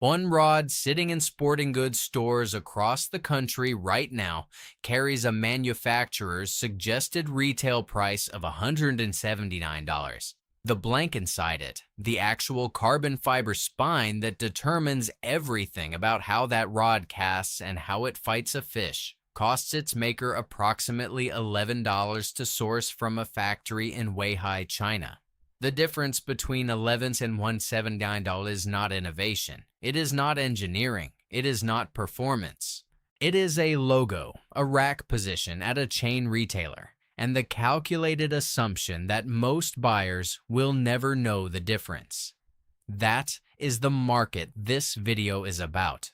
One rod sitting in sporting goods stores across the country right now carries a manufacturer's suggested retail price of $179. The blank inside it, the actual carbon fiber spine that determines everything about how that rod casts and how it fights a fish, costs its maker approximately $11 to source from a factory in Weihai, China. The difference between $11 and $179 is not innovation. It is not engineering. It is not performance. It is a logo, a rack position at a chain retailer, and the calculated assumption that most buyers will never know the difference. That is the market this video is about.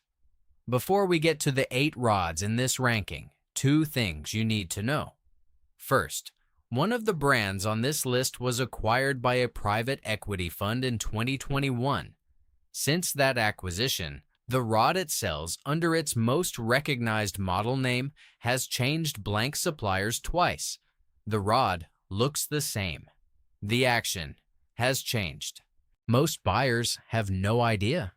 Before we get to the 8 rods in this ranking, 2 things you need to know. First, one of the brands on this list was acquired by a private equity fund in 2021. Since that acquisition, the rod it sells under its most recognized model name has changed blank suppliers twice. The rod looks the same. The action has changed. Most buyers have no idea.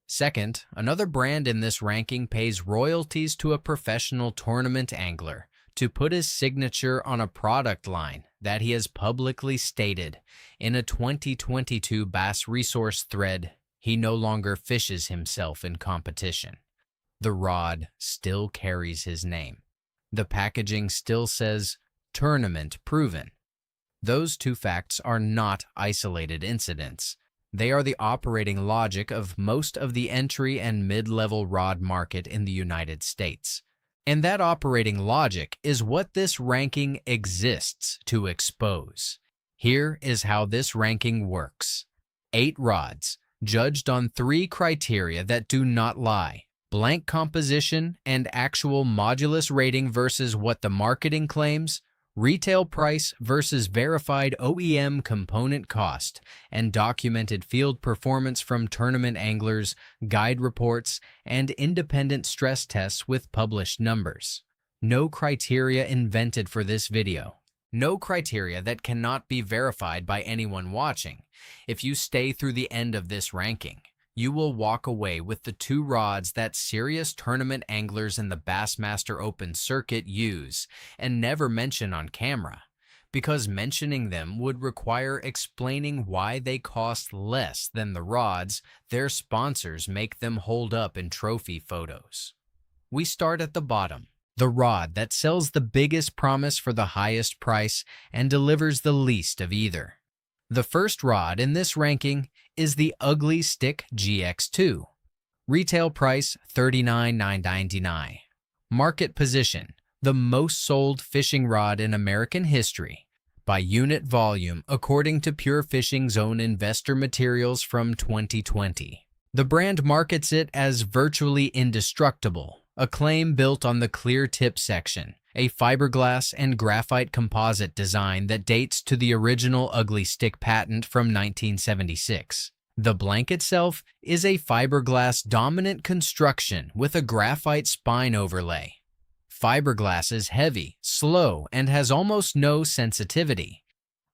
Second, another brand in this ranking pays royalties to a professional tournament angler to put his signature on a product line that he has publicly stated in a 2022 Bass Resource thread he no longer fishes himself in competition. The rod still carries his name. The packaging still says tournament proven. Those 2 facts are not isolated incidents. They are the operating logic of most of the entry and mid-level rod market in the United States. And that operating logic is what this ranking exists to expose. Here is how this ranking works. 8 rods, judged on 3 criteria that do not lie: blank composition and actual modulus rating versus what the marketing claims, retail price versus verified OEM component cost, and documented field performance from tournament anglers, guide reports, and independent stress tests with published numbers. No criteria invented for this video. No criteria that cannot be verified by anyone watching. If you stay through the end of this ranking, you will walk away with the 2 rods that serious tournament anglers in the Bassmaster Open circuit use and never mention on camera, because mentioning them would require explaining why they cost less than the rods their sponsors make them hold up in trophy photos. We start at the bottom. The rod that sells the biggest promise for the highest price and delivers the least of either. The first rod in this ranking is the Ugly Stik GX2. Retail price $39,999. Market position: the most sold fishing rod in American history by unit volume according to Pure Fishing's own investor materials from 2020. The brand markets it as virtually indestructible, a claim built on the clear tip section, a fiberglass and graphite composite design that dates to the original Ugly Stik patent from 1976. The blank itself is a fiberglass dominant construction with a graphite spine overlay. Fiberglass is heavy, slow, and has almost no sensitivity.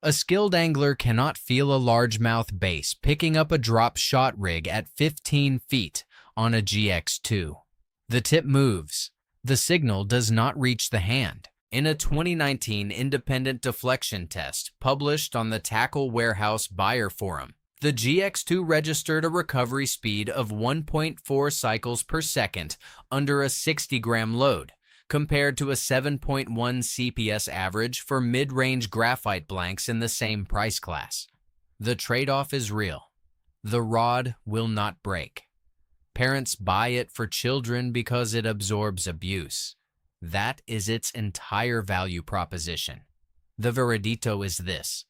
A skilled angler cannot feel a largemouth bass picking up a drop shot rig at 15 feet on a GX2. The tip moves. The signal does not reach the hand. In a 2019 independent deflection test published on the Tackle Warehouse Buyer Forum, the GX2 registered a recovery speed of 1.4 cycles per second under a 60-gram load, compared to a 7.1 CPS average for mid-range graphite blanks in the same price class. The trade-off is real. The rod will not break. Parents buy it for children because it absorbs abuse. That is its entire value proposition. The veredicto is this: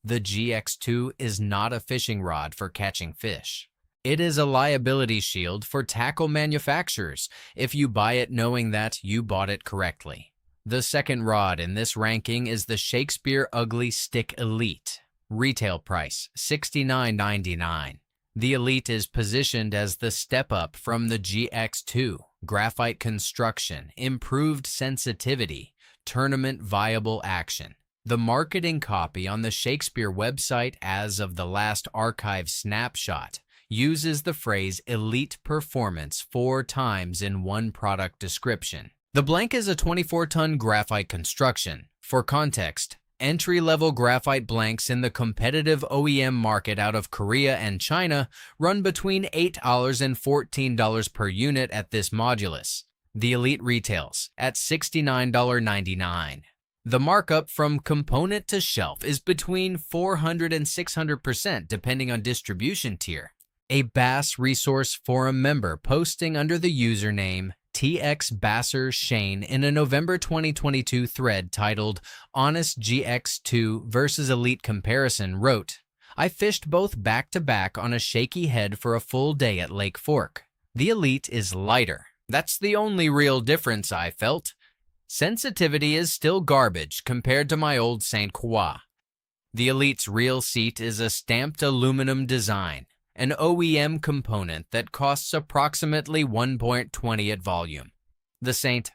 the GX2 is not a fishing rod for catching fish. It is a liability shield for tackle manufacturers if you buy it knowing that you bought it correctly. The second rod in this ranking is the Shakespeare Ugly Stik Elite. Retail price $69.99. The Elite is positioned as the step up from the GX2. Graphite construction, improved sensitivity, tournament viable action. The marketing copy on the Shakespeare website as of the last archive snapshot uses the phrase elite performance 4 times in one product description. The blank is a 24-ton graphite construction. For context, entry-level graphite blanks in the competitive OEM market out of Korea and China run between $8 and $14 per unit at this modulus. The Elite retails at $69.99. The markup from component to shelf is between 400 and 600% depending on distribution tier. A Bass Resource Forum member posting under the username TX Basser Shane in a November 2022 thread titled Honest GX2 versus Elite Comparison wrote, "I fished both back-to-back on a shaky head for a full day at Lake Fork. The Elite is lighter. That's the only real difference I felt. Sensitivity is still garbage compared to my old St. Croix. The Elite's real seat is a stamped aluminum design, an OEM component that costs approximately 1.20 at volume. The St.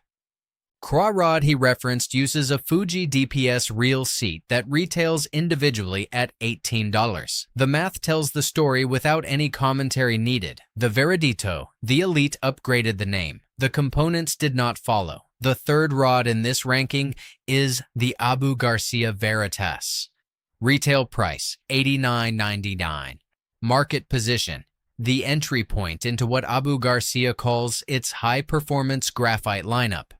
Croix rod he referenced uses a Fuji DPS real seat that retails individually at $18. The math tells the story without any commentary needed. The Veredito, the Elite upgraded the name. The components did not follow. The third rod in this ranking is the Abu Garcia Veritas. Retail price, $89.99. Market position, the entry point into what Abu Garcia calls its high-performance graphite lineup.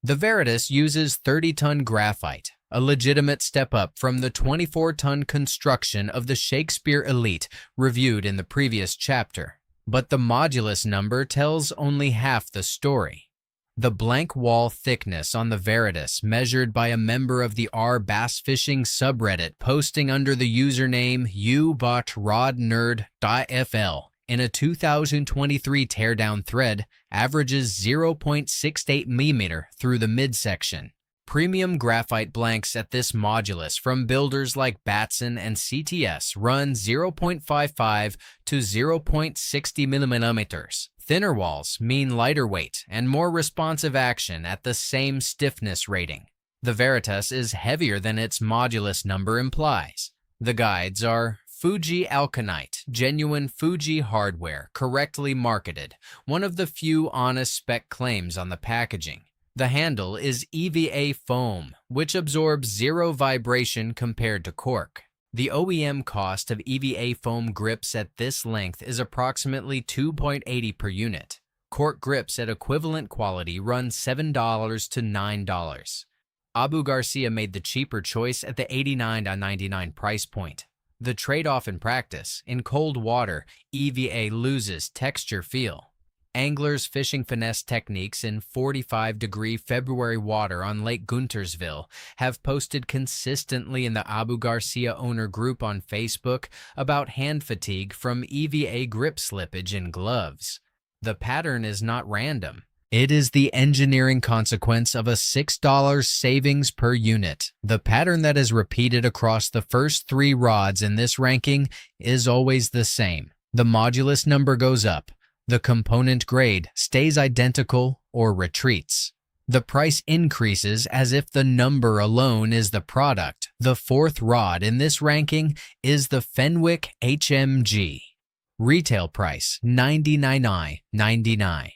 The Veritas uses 30-ton graphite, a legitimate step up from the 24-ton construction of the Shakespeare Elite reviewed in the previous chapter. But the modulus number tells only half the story. The blank wall thickness on the Veritas measured by a member of the R Bass Fishing subreddit posting under the username ubotrodnerd.fl in a 2023 teardown thread averages 0.68 mm through the midsection. Premium graphite blanks at this modulus from builders like Batson and CTS run 0.55 to 0.60 mm. Thinner walls mean lighter weight and more responsive action at the same stiffness rating. The Veritas is heavier than its modulus number implies. The guides are Fuji Alkanite, genuine Fuji hardware, correctly marketed, one of the few honest spec claims on the packaging. The handle is EVA foam, which absorbs zero vibration compared to cork. The OEM cost of EVA foam grips at this length is approximately $2.80 per unit. Cork grips at equivalent quality run $7 to $9. Abu Garcia made the cheaper choice at the $89.99 price point. The trade-off in practice, in cold water, EVA loses texture feel. Anglers fishing finesse techniques in 45-degree February water on Lake Guntersville have posted consistently in the Abu Garcia owner group on Facebook about hand fatigue from EVA grip slippage in gloves. The pattern is not random. It is the engineering consequence of a $6 savings per unit. The pattern that is repeated across the first 3 rods in this ranking is always the same. The modulus number goes up. The component grade stays identical or retreats. The price increases as if the number alone is the product. The 4th rod in this ranking is the Fenwick HMG. Retail price $99.99.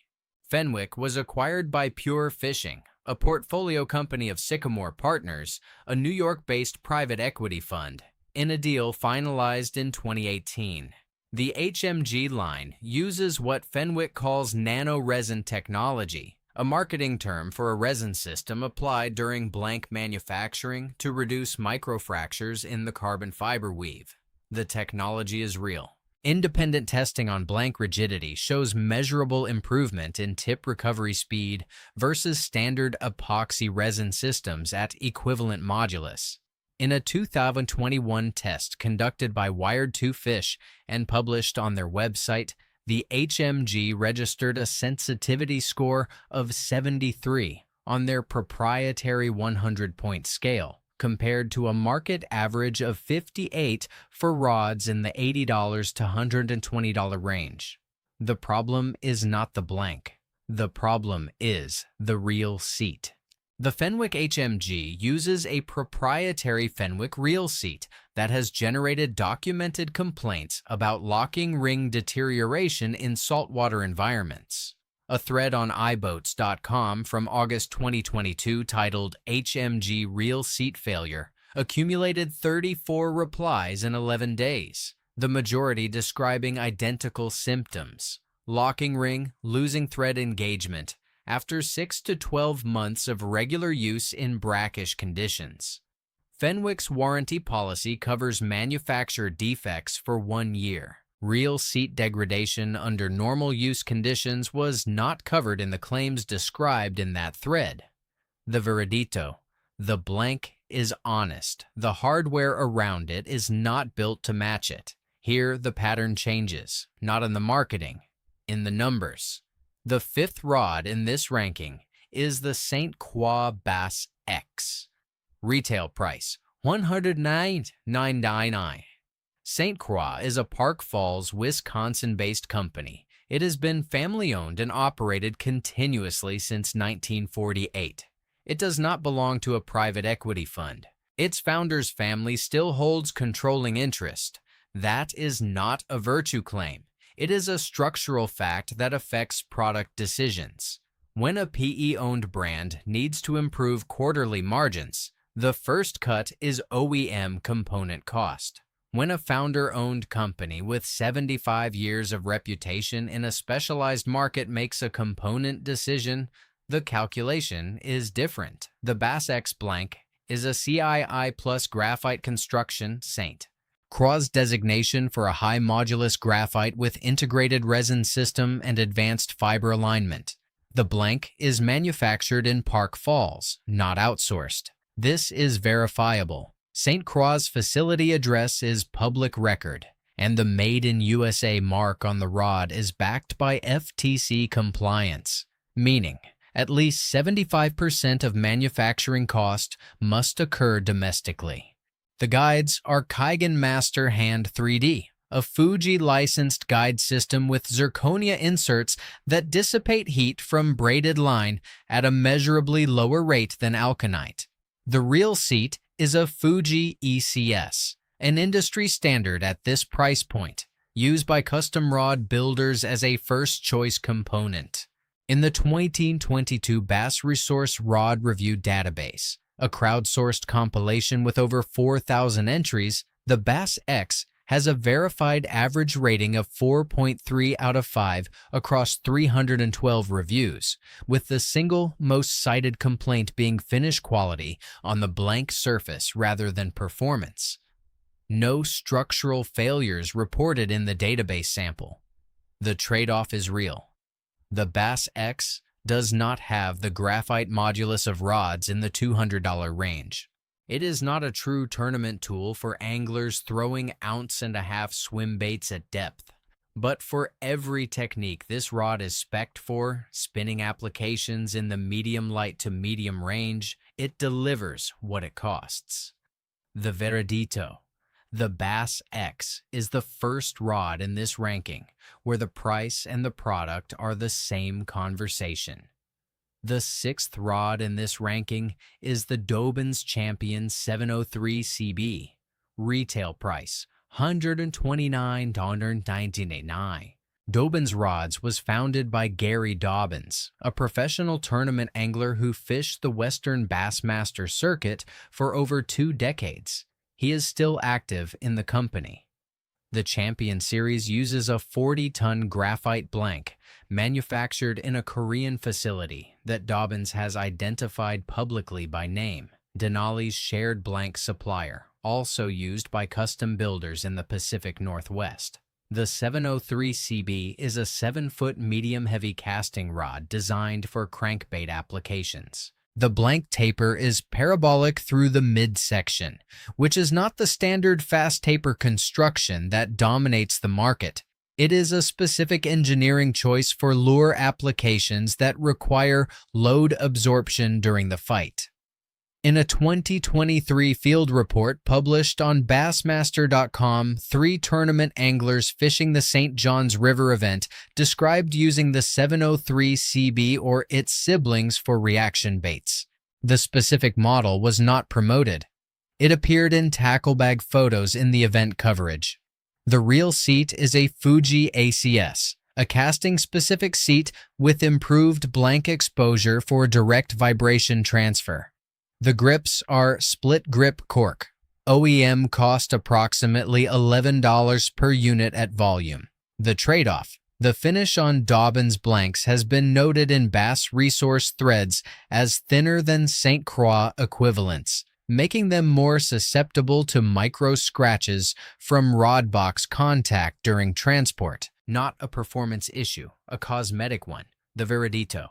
Fenwick was acquired by Pure Fishing, a portfolio company of Sycamore Partners, a New York-based private equity fund, in a deal finalized in 2018. The HMG line uses what Fenwick calls nano-resin technology, a marketing term for a resin system applied during blank manufacturing to reduce microfractures in the carbon fiber weave. The technology is real. Independent testing on blank rigidity shows measurable improvement in tip recovery speed versus standard epoxy resin systems at equivalent modulus. In a 2021 test conducted by Wired2Fish and published on their website, the HMG registered a sensitivity score of 73 on their proprietary 100-point scale, compared to a market average of 58 for rods in the $80 to $120 range. The problem is not the blank. The problem is the real seat. The Fenwick HMG uses a proprietary Fenwick reel seat that has generated documented complaints about locking ring deterioration in saltwater environments. A thread on iBoats.com from August 2022 titled HMG Reel Seat Failure accumulated 34 replies in 11 days, the majority describing identical symptoms: locking ring, losing thread engagement, after 6 to 12 months of regular use in brackish conditions. Fenwick's warranty policy covers manufacturer defects for 1 year. Reel seat degradation under normal use conditions was not covered in the claims described in that thread. The veredicto: the blank is honest. The hardware around it is not built to match it. Here, the pattern changes, not in the marketing, in the numbers. The fifth rod in this ranking is the St. Croix Bass X. Retail price, $109.99. St. Croix is a Park Falls, Wisconsin-based company. It has been family-owned and operated continuously since 1948. It does not belong to a private equity fund. Its founder's family still holds controlling interest. That is not a virtue claim. It is a structural fact that affects product decisions. When a PE-owned brand needs to improve quarterly margins, the first cut is OEM component cost. When a founder-owned company with 75 years of reputation in a specialized market makes a component decision, the calculation is different. The Bass X blank is a CII plus graphite construction St. Croix designation for a high modulus graphite with integrated resin system and advanced fiber alignment. The blank is manufactured in Park Falls, not outsourced. This is verifiable. St. Croix' facility address is public record, and the Made in USA mark on the rod is backed by FTC compliance, meaning at least 75% of manufacturing cost must occur domestically. The guides are Keigen Master Hand 3D, a Fuji licensed guide system with zirconia inserts that dissipate heat from braided line at a measurably lower rate than alkanite. The reel seat is a Fuji ECS, an industry standard at this price point, used by custom rod builders as a first-choice component. In the 2022 Bass Resource Rod Review Database, a crowdsourced compilation with over 4,000 entries, the Bass X has a verified average rating of 4.3 out of 5 across 312 reviews, with the single most cited complaint being finish quality on the blank surface rather than performance. No structural failures reported in the database sample. The trade-off is real. The Bass X does not have the graphite modulus of rods in the $200 range. It is not a true tournament tool for anglers throwing ounce-and-a-half swim baits at depth. But for every technique this rod is spec'd for, spinning applications in the medium light to medium range, it delivers what it costs. The veredicto: the Bass X is the first rod in this ranking where the price and the product are the same conversation. The sixth rod in this ranking is the Dobyns Champion 703 CB. Retail price, $129.99. Dobyns Rods was founded by Gary Dobyns, a professional tournament angler who fished the Western Bassmaster circuit for over 2 decades. He is still active in the company. The Champion series uses a 40-ton graphite blank manufactured in a Korean facility that Dobyns has identified publicly by name. Denali's shared blank supplier, also used by custom builders in the Pacific Northwest. The 703 CB is a 7-foot medium-heavy casting rod designed for crankbait applications. The blank taper is parabolic through the midsection, which is not the standard fast taper construction that dominates the market. It is a specific engineering choice for lure applications that require load absorption during the fight. In a 2023 field report published on Bassmaster.com, 3 tournament anglers fishing the St. Johns River event described using the 703 CB or its siblings for reaction baits. The specific model was not promoted. It appeared in tackle bag photos in the event coverage. The real seat is a Fuji ACS, a casting-specific seat with improved blank exposure for direct vibration transfer. The grips are split grip cork. OEM cost approximately $11 per unit at volume. The trade-off: the finish on Dobyns blanks has been noted in Bass Resource threads as thinner than St. Croix equivalents, making them more susceptible to micro scratches from rod box contact during transport. Not a performance issue, a cosmetic one. The Veredito.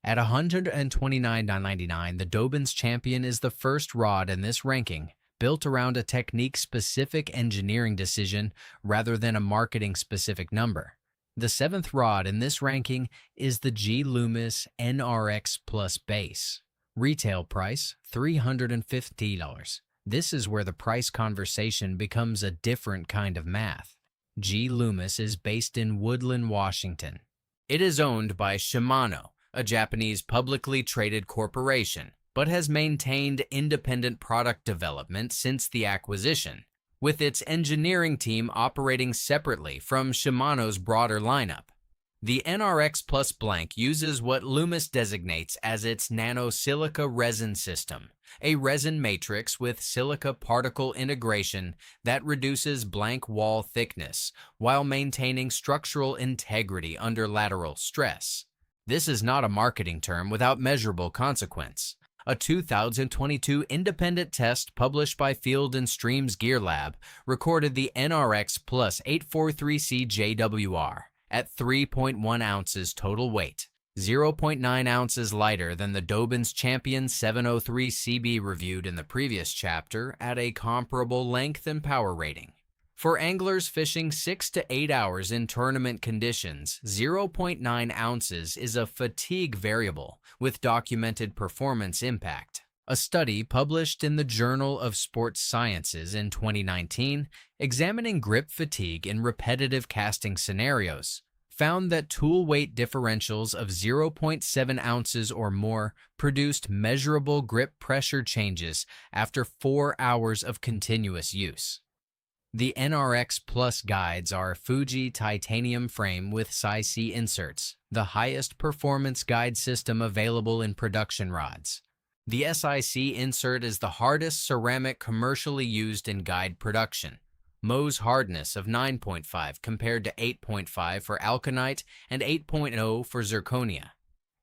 At $129.99, the Dobyns Champion is the first rod in this ranking, built around a technique-specific engineering decision rather than a marketing-specific number. The seventh rod in this ranking is the G Loomis NRX Plus Base. Retail price, $350. This is where the price conversation becomes a different kind of math. G Loomis is based in Woodland, Washington. It is owned by Shimano, a Japanese publicly traded corporation, but has maintained independent product development since the acquisition, with its engineering team operating separately from Shimano's broader lineup. The NRX Plus blank uses what Loomis designates as its nanosilica resin system, a resin matrix with silica particle integration that reduces blank wall thickness while maintaining structural integrity under lateral stress. This is not a marketing term without measurable consequence. A 2022 independent test published by Field & Stream's Gear Lab recorded the NRX Plus 843C JWR at 3.1 ounces total weight, 0.9 ounces lighter than the Dobyns Champion 703 CB reviewed in the previous chapter at a comparable length and power rating. For anglers fishing 6 to 8 hours in tournament conditions, 0.9 ounces is a fatigue variable with documented performance impact. A study published in the Journal of Sports Sciences in 2019, examining grip fatigue in repetitive casting scenarios, found that tool weight differentials of 0.7 ounces or more produced measurable grip pressure changes after 4 hours of continuous use. The NRX Plus guides are Fuji titanium frame with Sic inserts, the highest performance guide system available in production rods. The SIC insert is the hardest ceramic commercially used in guide production. Mohs hardness of 9.5 compared to 8.5 for alkanite and 8.0 for zirconia.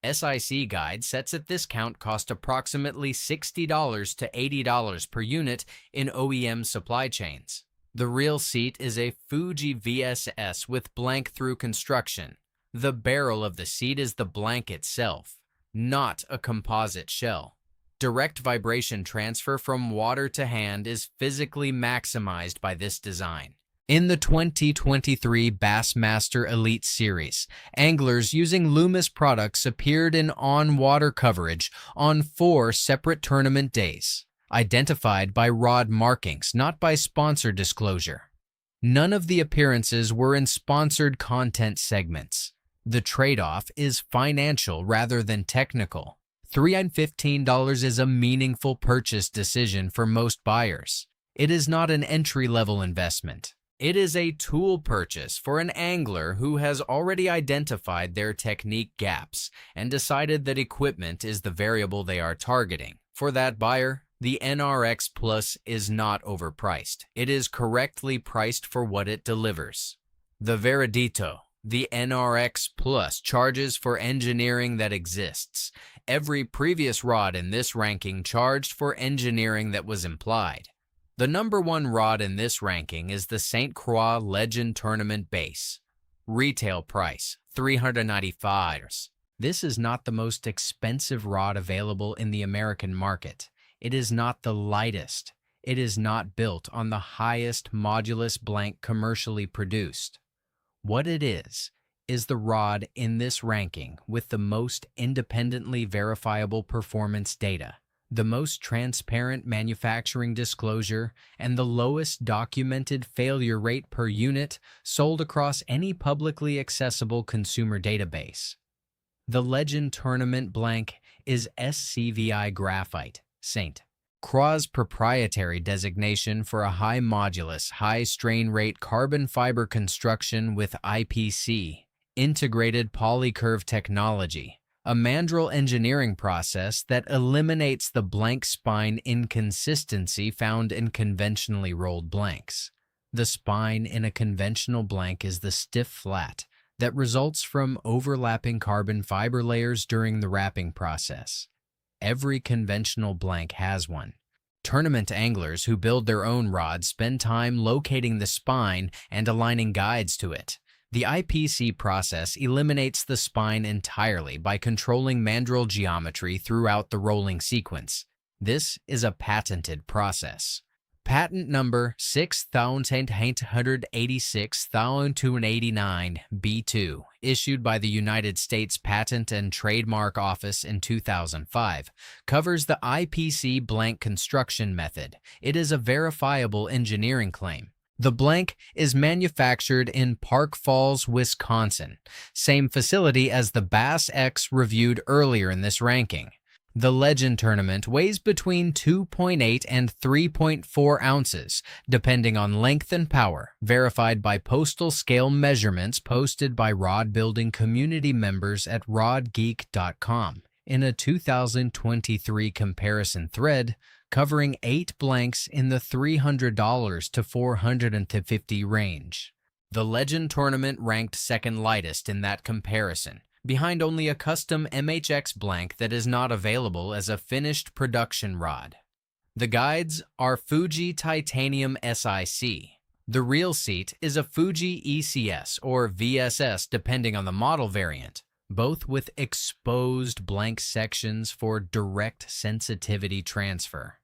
SIC guide sets at this count cost approximately $60 to $80 per unit in OEM supply chains. The real seat is a Fuji VSS with blank through construction. The barrel of the seat is the blank itself, not a composite shell. Direct vibration transfer from water to hand is physically maximized by this design. In the 2023 Bassmaster Elite Series, anglers using Loomis products appeared in on-water coverage on 4 separate tournament days, identified by rod markings, not by sponsor disclosure. None of the appearances were in sponsored content segments. The trade-off is financial rather than technical. $315 is a meaningful purchase decision for most buyers. It is not an entry-level investment. It is a tool purchase for an angler who has already identified their technique gaps and decided that equipment is the variable they are targeting. For that buyer, the NRX Plus is not overpriced. It is correctly priced for what it delivers. The Veredito. The NRX Plus charges for engineering that exists. Every previous rod in this ranking charged for engineering that was implied. The number 1 rod in this ranking is the St. Croix Legend Tournament Base. Retail price, $395. This is not the most expensive rod available in the American market. It is not the lightest. It is not built on the highest modulus blank commercially produced. What it is the rod in this ranking with the most independently verifiable performance data, the most transparent manufacturing disclosure, and the lowest documented failure rate per unit sold across any publicly accessible consumer database. The Legend Tournament blank is SCVI Graphite, Saint. CRAW's proprietary designation for a high modulus, high strain rate carbon fiber construction with IPC, integrated polycurve technology, a mandrel engineering process that eliminates the blank spine inconsistency found in conventionally rolled blanks. The spine in a conventional blank is the stiff flat that results from overlapping carbon fiber layers during the wrapping process. Every conventional blank has one. Tournament anglers who build their own rods spend time locating the spine and aligning guides to it. The IPC process eliminates the spine entirely by controlling mandrel geometry throughout the rolling sequence. This is a patented process. Patent number 6,886,289 B2, issued by the United States Patent and Trademark Office in 2005, covers the IPC blank construction method. It is a verifiable engineering claim. The blank is manufactured in Park Falls, Wisconsin, same facility as the Bass X reviewed earlier in this ranking. The Legend Tournament weighs between 2.8 and 3.4 ounces, depending on length and power, verified by postal scale measurements posted by rod building community members at rodgeek.com in a 2023 comparison thread covering 8 blanks in the $300 to $450 range. The Legend Tournament ranked second lightest in that comparison, behind only a custom MHX blank that is not available as a finished production rod. The guides are Fuji Titanium SIC. The reel seat is a Fuji ECS or VSS depending on the model variant, both with exposed blank sections for direct sensitivity transfer.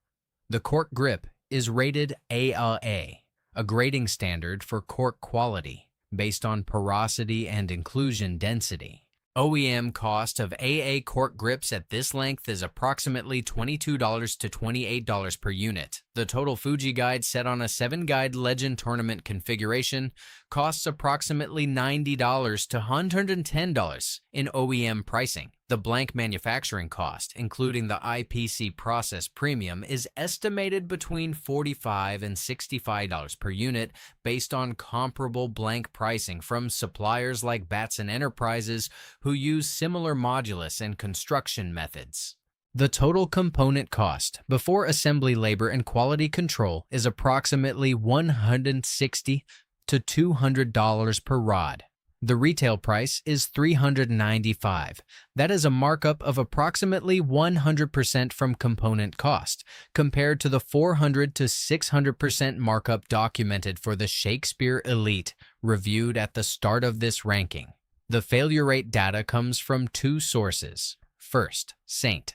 The cork grip is rated AAA, a grading standard for cork quality based on porosity and inclusion density. OEM cost of AA cork grips at this length is approximately $22 to $28 per unit. The total Fuji guide set on a 7-guide Legend Tournament configuration costs approximately $90 to $110 in OEM pricing. The blank manufacturing cost, including the IPC process premium, is estimated between $45 and $65 per unit based on comparable blank pricing from suppliers like Batson Enterprises who use similar modulus and construction methods. The total component cost before assembly labor and quality control is approximately $160 to $200 per rod. The retail price is $395. That is a markup of approximately 100% from component cost, compared to the 400 to 600% markup documented for the Shakespeare Elite, reviewed at the start of this ranking. The failure rate data comes from 2 sources. First, Saint.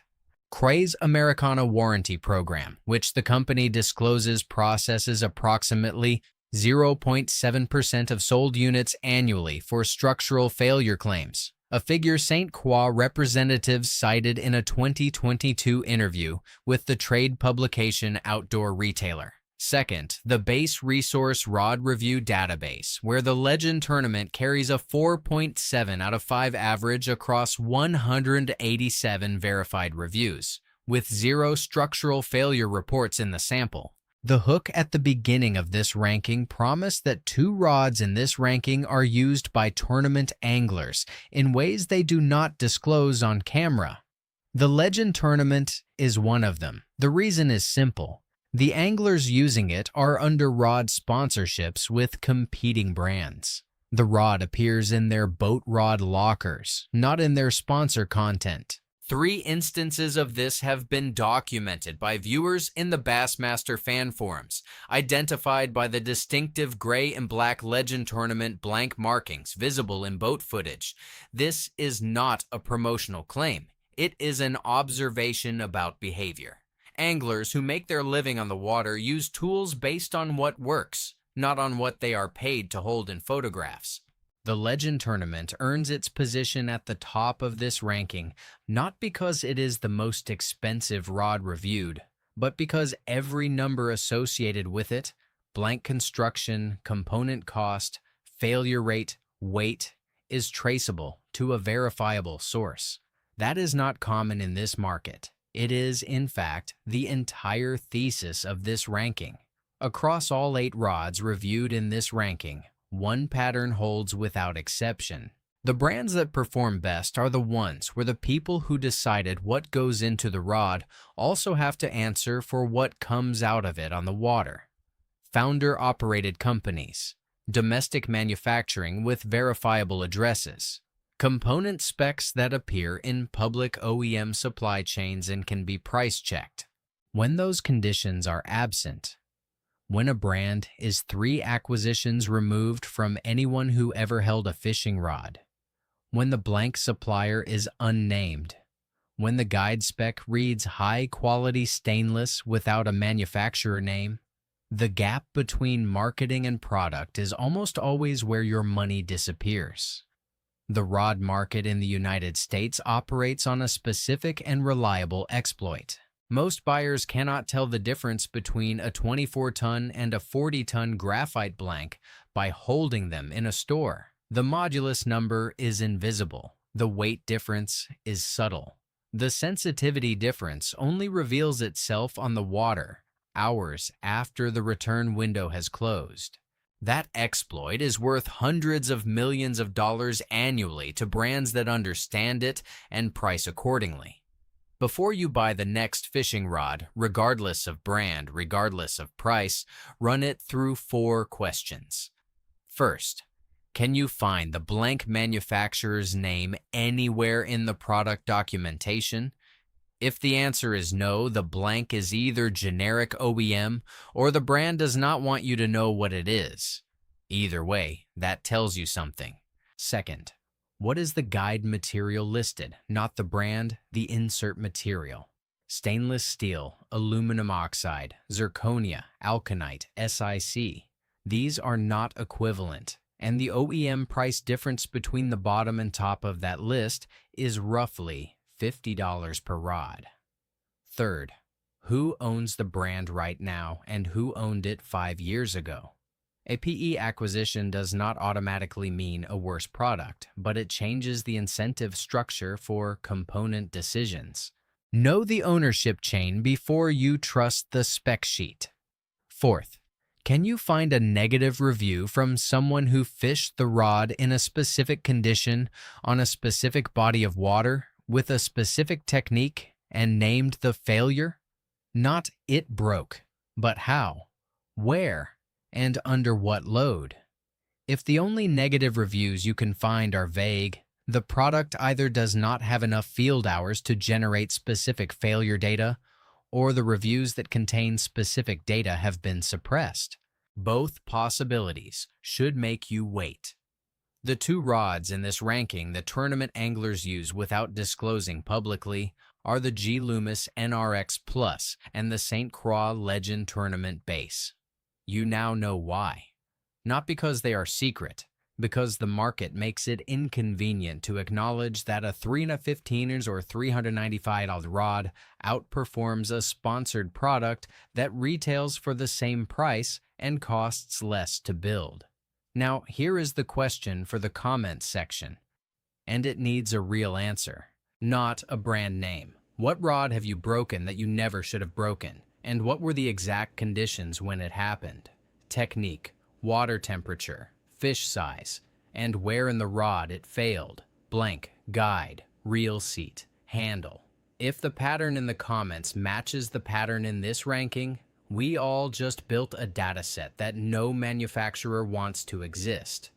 CRAW's Americana warranty program, which the company discloses processes approximately 0.7% of sold units annually for structural failure claims, a figure St. Croix representatives cited in a 2022 interview with the trade publication Outdoor Retailer. Second, the Base Resource Rod Review Database, where the Legend Tournament carries a 4.7 out of 5 average across 187 verified reviews, with 0 structural failure reports in the sample. The hook at the beginning of this ranking promised that 2 rods in this ranking are used by tournament anglers in ways they do not disclose on camera. The Legend Tournament is one of them. The reason is simple. The anglers using it are under rod sponsorships with competing brands. The rod appears in their boat rod lockers, not in their sponsor content. 3 instances of this have been documented by viewers in the Bassmaster fan forums, identified by the distinctive gray and black Legend Tournament blank markings visible in boat footage. This is not a promotional claim. It is an observation about behavior. Anglers who make their living on the water use tools based on what works, not on what they are paid to hold in photographs. The Legend Tournament earns its position at the top of this ranking not because it is the most expensive rod reviewed, but because every number associated with it, blank construction, component cost, failure rate, weight, is traceable to a verifiable source. That is not common in this market. It is, in fact, the entire thesis of this ranking. Across all 8 rods reviewed in this ranking, one pattern holds without exception. The brands that perform best are the ones where the people who decided what goes into the rod also have to answer for what comes out of it on the water. Founder-operated companies, domestic manufacturing with verifiable addresses, component specs that appear in public OEM supply chains and can be price-checked. When those conditions are absent, when a brand is 3 acquisitions removed from anyone who ever held a fishing rod, when the blank supplier is unnamed, when the guide spec reads high-quality stainless without a manufacturer name, the gap between marketing and product is almost always where your money disappears. The rod market in the United States operates on a specific and reliable exploit. Most buyers cannot tell the difference between a 24-ton and a 40-ton graphite blank by holding them in a store. The modulus number is invisible. The weight difference is subtle. The sensitivity difference only reveals itself on the water hours after the return window has closed. That exploit is worth hundreds of millions of dollars annually to brands that understand it and price accordingly. Before you buy the next fishing rod, regardless of brand, regardless of price, run it through 4 questions. First, can you find the blank manufacturer's name anywhere in the product documentation? If the answer is no, the blank is either generic OEM or the brand does not want you to know what it is. Either way, that tells you something. Second, what is the guide material listed? Not the brand, the insert material. Stainless steel, aluminum oxide, zirconia, alkanite, SiC. These are not equivalent, and the OEM price difference between the bottom and top of that list is roughly $50 per rod. Third, who owns the brand right now and who owned it 5 years ago? A PE acquisition does not automatically mean a worse product, but it changes the incentive structure for component decisions. Know the ownership chain before you trust the spec sheet. Fourth, can you find a negative review from someone who fished the rod in a specific condition on a specific body of water with a specific technique and named the failure? Not "it broke," but how, where, and under what load. If the only negative reviews you can find are vague, the product either does not have enough field hours to generate specific failure data, or the reviews that contain specific data have been suppressed. Both possibilities should make you wait. The 2 rods in this ranking that tournament anglers use without disclosing publicly are the G. Loomis NRX Plus and the St. Croix Legend Tournament Base. You now know why. Not because they are secret, because the market makes it inconvenient to acknowledge that a 3 15ers or $395 rod outperforms a sponsored product that retails for the same price and costs less to build. Now, here is the question for the comments section, and it needs a real answer, not a brand name. What rod have you broken that you never should have broken? And what were the exact conditions when it happened? Technique, water temperature, fish size, and where in the rod it failed. Blank, guide, reel seat, handle. If the pattern in the comments matches the pattern in this ranking, we all just built a dataset that no manufacturer wants to exist.